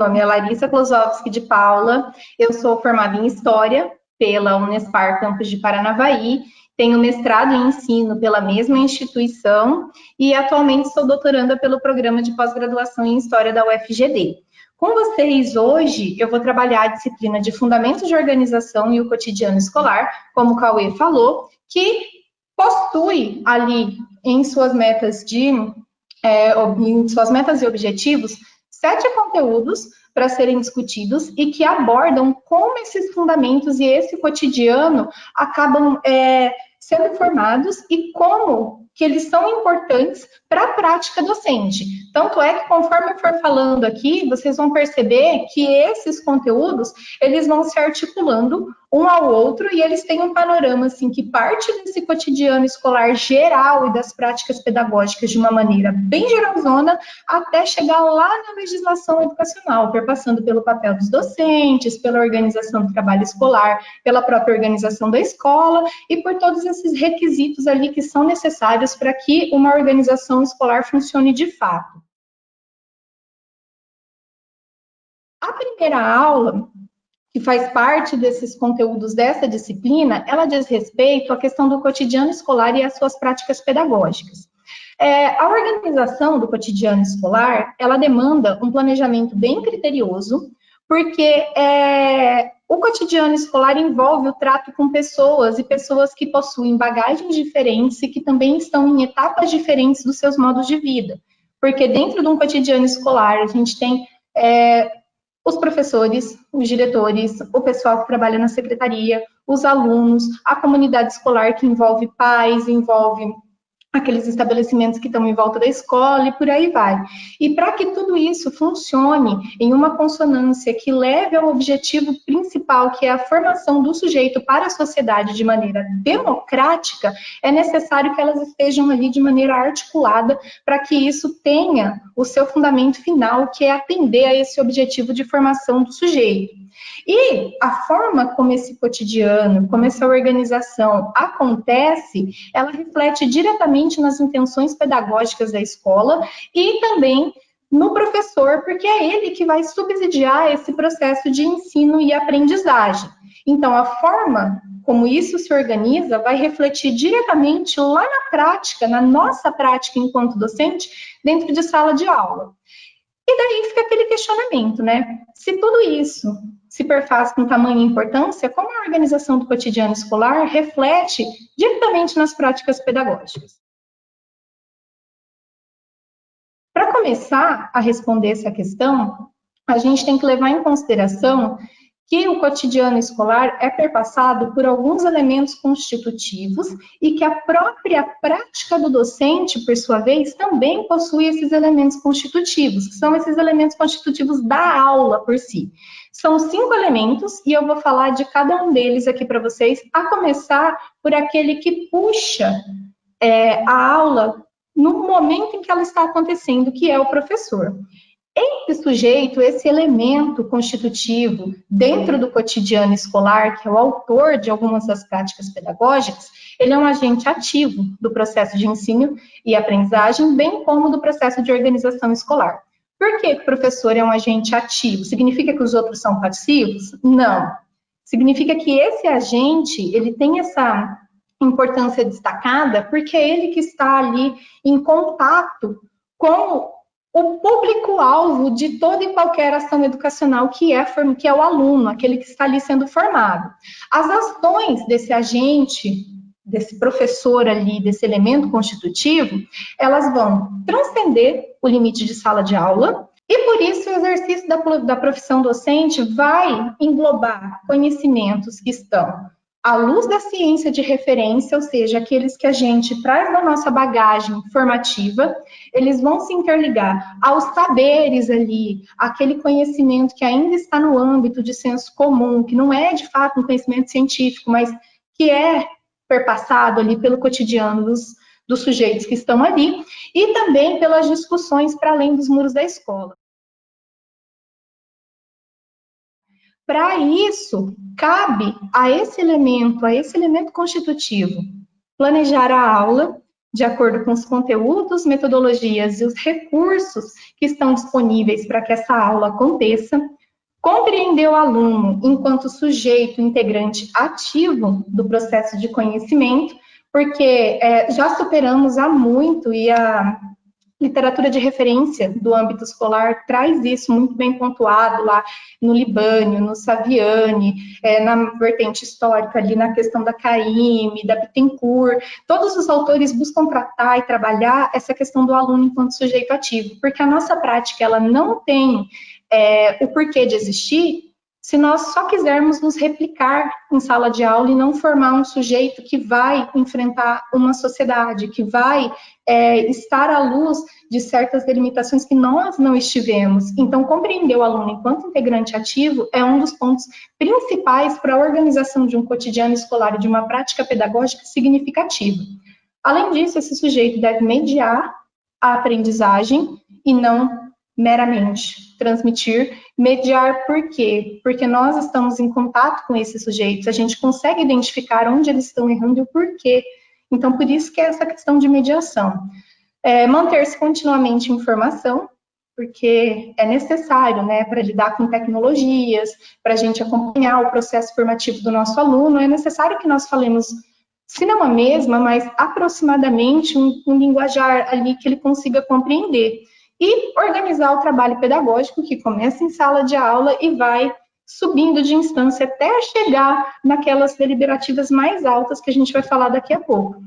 nome é Larissa Klosowski de Paula, eu sou formada em História pela Unespar Campus de Paranavaí, tenho mestrado em ensino pela mesma instituição e atualmente sou doutoranda pelo programa de pós-graduação em História da UFGD. Com vocês hoje, eu vou trabalhar a disciplina de Fundamentos de Organização e o Cotidiano Escolar, como o Cauê falou, que possui ali em suas metas e objetivos 7 conteúdos para serem discutidos e que abordam como esses fundamentos e esse cotidiano acabam sendo formados e como que eles são importantes para a prática docente. Tanto é que, conforme eu for falando aqui, vocês vão perceber que esses conteúdos, eles vão se articulando um ao outro e eles têm um panorama, assim, que parte desse cotidiano escolar geral e das práticas pedagógicas de uma maneira bem geralzona, até chegar lá na legislação educacional, perpassando pelo papel dos docentes, pela organização do trabalho escolar, pela própria organização da escola e por todos esses requisitos ali que são necessários para que uma organização escolar funcione de fato. A primeira aula, que faz parte desses conteúdos dessa disciplina, ela diz respeito à questão do cotidiano escolar e às suas práticas pedagógicas. A organização do cotidiano escolar, ela demanda um planejamento bem criterioso, porque o cotidiano escolar envolve o trato com pessoas e pessoas que possuem bagagens diferentes e que também estão em etapas diferentes dos seus modos de vida. Porque dentro de um cotidiano escolar, a gente tem os professores, os diretores, o pessoal que trabalha na secretaria, os alunos, a comunidade escolar que envolve pais, envolve aqueles estabelecimentos que estão em volta da escola e por aí vai. E para que tudo isso funcione em uma consonância que leve ao objetivo principal, que é a formação do sujeito para a sociedade de maneira democrática, é necessário que elas estejam ali de maneira articulada para que isso tenha o seu fundamento final, que é atender a esse objetivo de formação do sujeito. E a forma como esse cotidiano, como essa organização acontece, ela reflete diretamente nas intenções pedagógicas da escola e também no professor, porque é ele que vai subsidiar esse processo de ensino e aprendizagem. Então, a forma como isso se organiza vai refletir diretamente lá na prática, na nossa prática enquanto docente, dentro de sala de aula. E daí fica aquele questionamento, né? Se tudo isso se perfaz com tamanha importância, como a organização do cotidiano escolar reflete diretamente nas práticas pedagógicas? Para começar a responder essa questão, a gente tem que levar em consideração que o cotidiano escolar é perpassado por alguns elementos constitutivos e que a própria prática do docente, por sua vez, também possui esses elementos constitutivos, que são esses elementos constitutivos da aula por si. São 5 elementos e eu vou falar de cada um deles aqui para vocês, a começar por aquele que puxa a aula no momento em que ela está acontecendo, que é o professor. Esse sujeito, esse elemento constitutivo dentro do cotidiano escolar, que é o autor de algumas das práticas pedagógicas, ele é um agente ativo do processo de ensino e aprendizagem, bem como do processo de organização escolar. Por que o professor é um agente ativo? Significa que os outros são passivos? Não. Significa que esse agente, ele tem essa importância destacada porque é ele que está ali em contato com o público-alvo de toda e qualquer ação educacional que é o aluno, aquele que está ali sendo formado. As ações desse agente, desse professor ali, desse elemento constitutivo, elas vão transcender o limite de sala de aula e, por isso, o exercício da profissão docente vai englobar conhecimentos que estão à luz da ciência de referência, ou seja, aqueles que a gente traz da nossa bagagem formativa, eles vão se interligar aos saberes ali, aquele conhecimento que ainda está no âmbito de senso comum, que não é de fato um conhecimento científico, mas que é perpassado ali pelo cotidiano dos sujeitos que estão ali, e também pelas discussões para além dos muros da escola. Para isso, cabe a esse elemento constitutivo, planejar a aula, de acordo com os conteúdos, metodologias e os recursos que estão disponíveis para que essa aula aconteça, compreender o aluno enquanto sujeito integrante ativo do processo de conhecimento, porque já superamos há muito e a literatura de referência do âmbito escolar traz isso muito bem pontuado lá no Libânio, no Saviani, na vertente histórica ali na questão da Caymmi, da Bittencourt. Todos os autores buscam tratar e trabalhar essa questão do aluno enquanto sujeito ativo, porque a nossa prática ela não tem o porquê de existir se nós só quisermos nos replicar em sala de aula e não formar um sujeito que vai enfrentar uma sociedade, que vai estar à luz de certas delimitações que nós não estivemos. Então, compreender o aluno enquanto integrante ativo é um dos pontos principais para a organização de um cotidiano escolar e de uma prática pedagógica significativa. Além disso, esse sujeito deve mediar a aprendizagem e não meramente transmitir. Mediar por quê? Porque nós estamos em contato com esses sujeitos, a gente consegue identificar onde eles estão errando e o porquê. Então, por isso que é essa questão de mediação. Manter-se continuamente em formação, porque é necessário, né, para lidar com tecnologias, para a gente acompanhar o processo formativo do nosso aluno, é necessário que nós falemos, se não a mesma, mas aproximadamente um linguajar ali que ele consiga compreender. E organizar o trabalho pedagógico que começa em sala de aula e vai subindo de instância até chegar naquelas deliberativas mais altas que a gente vai falar daqui a pouco.